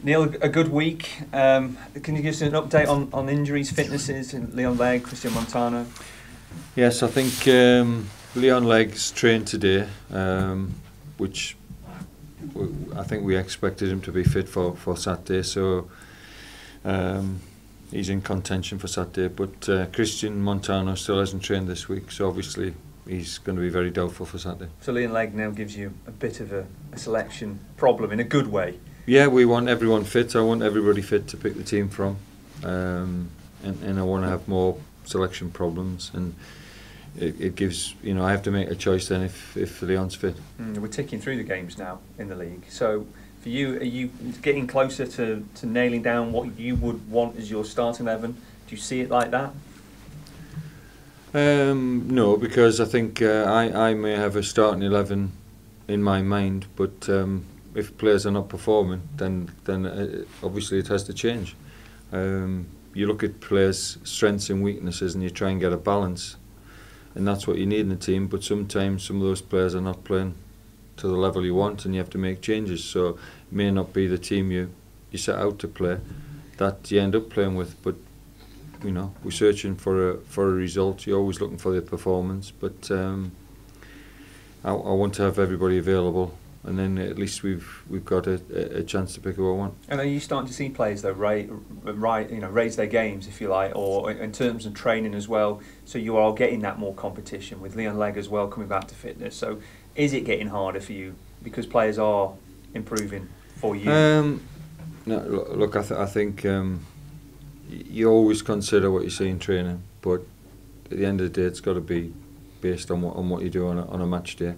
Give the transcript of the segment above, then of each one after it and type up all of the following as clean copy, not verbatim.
Neil, a good week. Can you give us an update on injuries, fitnesses in Leon Legg, Christian Montano? Yes, I think Leon Legg's trained today, which I think we expected him to be fit for Saturday, so he's in contention for Saturday. But Christian Montano still hasn't trained this week, so obviously he's going to be very doubtful for Saturday. So Leon Legg now gives you a bit of a selection problem in a good way. Yeah, we want everyone fit. I want everybody fit to pick the team from, and I want to have more selection problems, and it gives, I have to make a choice then if Leon's fit. We're ticking through the games now in the league, so for you, are you getting closer to nailing down what you would want as your starting 11? Do you see it like that? No, because I think I may have a starting 11 in my mind, but if players are not performing, then obviously it has to change. You look at players' strengths and weaknesses and you try and get a balance, and that's what you need in a team. But sometimes some of those players are not playing to the level you want, and you have to make changes. So it may not be the team you set out to play that you end up playing with. But we're searching for a result. You're always looking for the performance, but I want to have everybody available, and then at least we've got a chance to pick who I want. And are you starting to see players though raise their games, if you like, or in terms of training as well? So you are getting that more competition with Leon Legg as well coming back to fitness. So is it getting harder for you because players are improving for you? No, look, I think you always consider what you see in training, but at the end of the day, it's got to be based on what you do on a match day.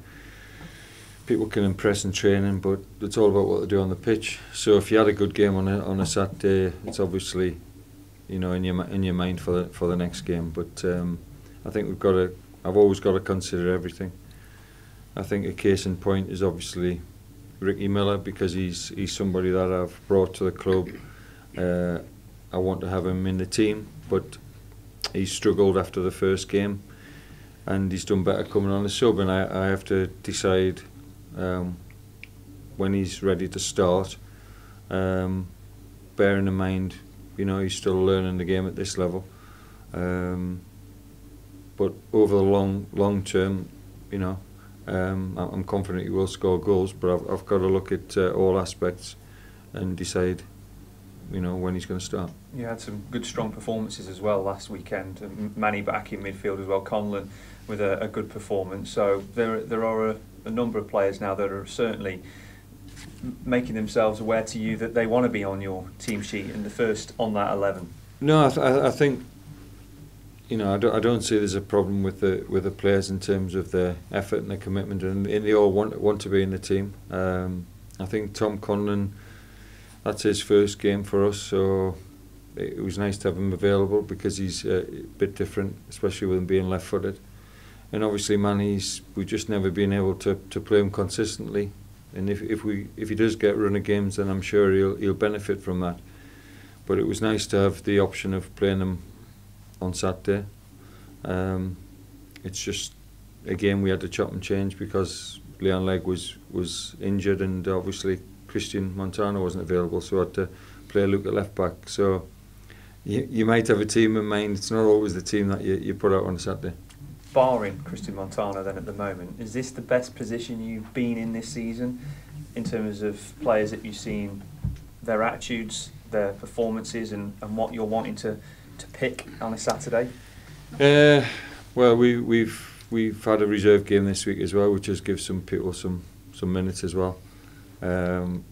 People can impress in training, but it's all about what they do on the pitch. So if you had a good game on a Saturday, it's obviously in your mind for the next game. But I think I've always got to consider everything. I think a case in point is obviously Ricky Miller, because he's somebody that I've brought to the club. I want to have him in the team, but he struggled after the first game, and he's done better coming on the sub. And I have to decide when he's ready to start, bearing in mind, he's still learning the game at this level. But over the long term, I'm confident he will score goals. But I've got to look at all aspects and decide, when he's going to start. You had some good, strong performances as well last weekend. Manny back in midfield as well. Conlon with a good performance. So there are a number of players now that are certainly making themselves aware to you that they want to be on your team sheet and the first on that 11. No, I think I don't see there's a problem with the players in terms of their effort and their commitment, and they all want to be in the team. I think Tom Conlon, that's his first game for us, so it was nice to have him available because he's a bit different, especially with him being left-footed. And obviously we've just never been able to play him consistently. And if he does get run of games, then I'm sure he'll benefit from that. But it was nice to have the option of playing him on Saturday. It's just a game we had to chop and change because Leon Legg was injured, and obviously Christian Montano wasn't available, so I had to play Luke at left back. So you might have a team in mind. It's not always the team that you put out on a Saturday. Barring Christian Montano then at the moment, is this the best position you've been in this season in terms of players that you've seen, their attitudes, their performances, and what you're wanting to pick on a Saturday? Well, we've had a reserve game this week as well, which just gives some people some minutes as well. I'm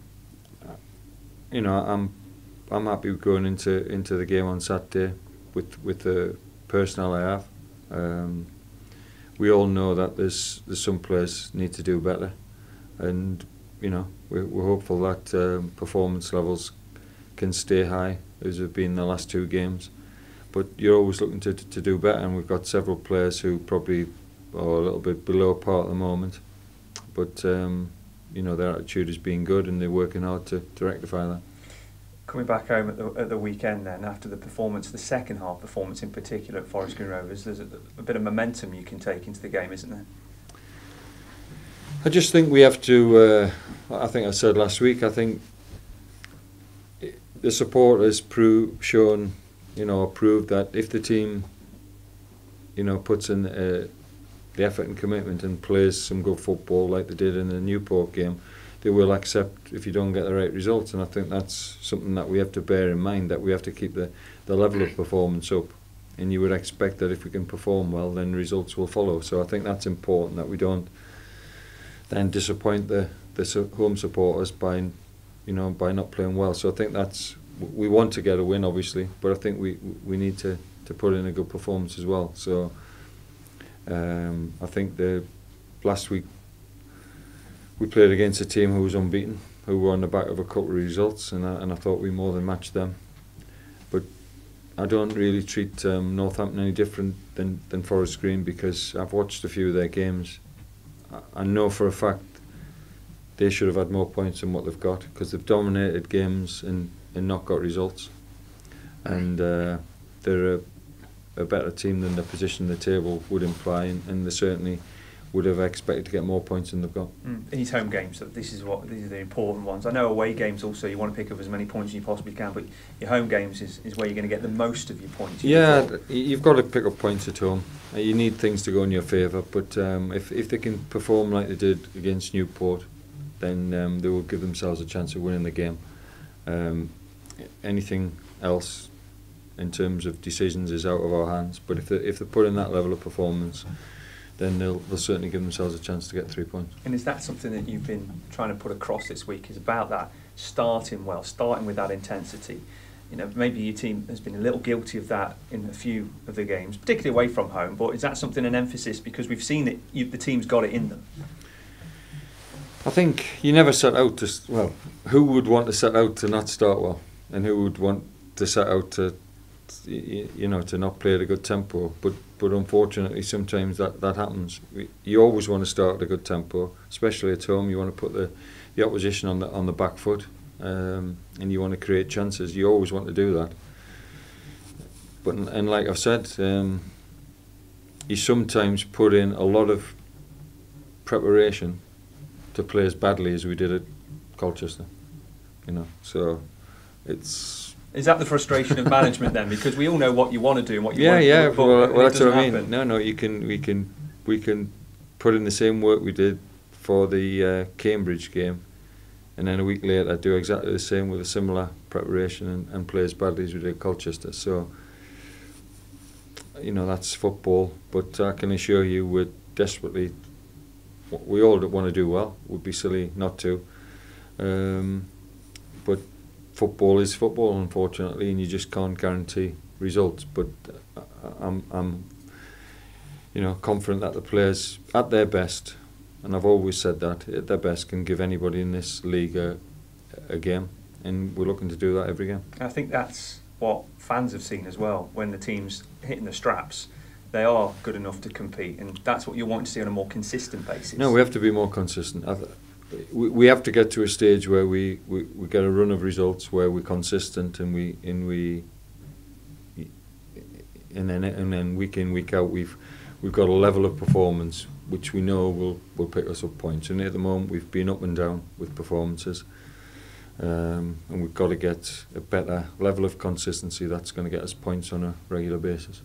happy with going into the game on Saturday with the personnel I have. We all know that there's some players need to do better, and we're hopeful that performance levels can stay high as have been the last two games. But you're always looking to do better, and we've got several players who probably are a little bit below par at the moment. But their attitude has been good, and they're working hard to rectify that. Coming back home at the weekend then, after the performance, the second half performance in particular at Forest Green Rovers, there's a bit of momentum you can take into the game, isn't there? I just think we have to, I think I said last week, I think the supporters proved that if the team, puts in the effort and commitment and plays some good football like they did in the Newport game, they will accept if you don't get the right results. And I think that's something that we have to bear in mind, that we have to keep the level of performance up. And you would expect that if we can perform well, then results will follow. So I think that's important, that we don't then disappoint the home supporters by not playing well. So I think we want to get a win, obviously, but I think we need to put in a good performance as well. So I think last week we played against a team who was unbeaten, who were on the back of a couple of results, and I thought we more than matched them. But I don't really treat Northampton any different than Forest Green, because I've watched a few of their games. I know for a fact they should have had more points than what they've got, because they've dominated games and not got results. And they're a better team than the position the table would imply, and they certainly would have expected to get more points than they've got. In these home games, these are the important ones. I know away games also, you want to pick up as many points as you possibly can, but your home games is where you're going to get the most of your points. Yeah, you've got to pick up points at home. You need things to go in your favour, but if they can perform like they did against Newport, then they will give themselves a chance of winning the game. Anything else in terms of decisions is out of our hands, but if they put in that level of performance, then they'll certainly give themselves a chance to get 3 points. And is that something that you've been trying to put across this week, is about that starting with that intensity? Maybe your team has been a little guilty of that in a few of the games, particularly away from home, but is that something, an emphasis, because we've seen that the team's got it in them? I think you never set out to, who would want to set out to not start well, and who would want to set out to not play at a good tempo, but unfortunately sometimes that happens. You always want to start at a good tempo, especially at home. You want to put the opposition on the back foot, and you want to create chances. You always want to do that. But like I've said, you sometimes put in a lot of preparation to play as badly as we did at Colchester. So it's. Is that the frustration of management then? Because we all know what you want to do and what you want to do. Well, that's what I mean. No, we can put in the same work we did for the Cambridge game, and then a week later do exactly the same with a similar preparation and play as badly as we did at Colchester. So, that's football. But I can assure you, we all want to do well. It would be silly not to. But football is football, unfortunately, and you just can't guarantee results. But I'm confident that the players at their best, and I've always said that, at their best can give anybody in this league a game, and we're looking to do that every game. I think that's what fans have seen as well. When the team's hitting the straps, they are good enough to compete, and that's what you want to see on a more consistent basis. No, we have to be more consistent. We have to get to a stage where we get a run of results where we're consistent, and then week in, week out we've got a level of performance which we know will pick us up points. And at the moment we've been up and down with performances, and we've got to get a better level of consistency that's going to get us points on a regular basis.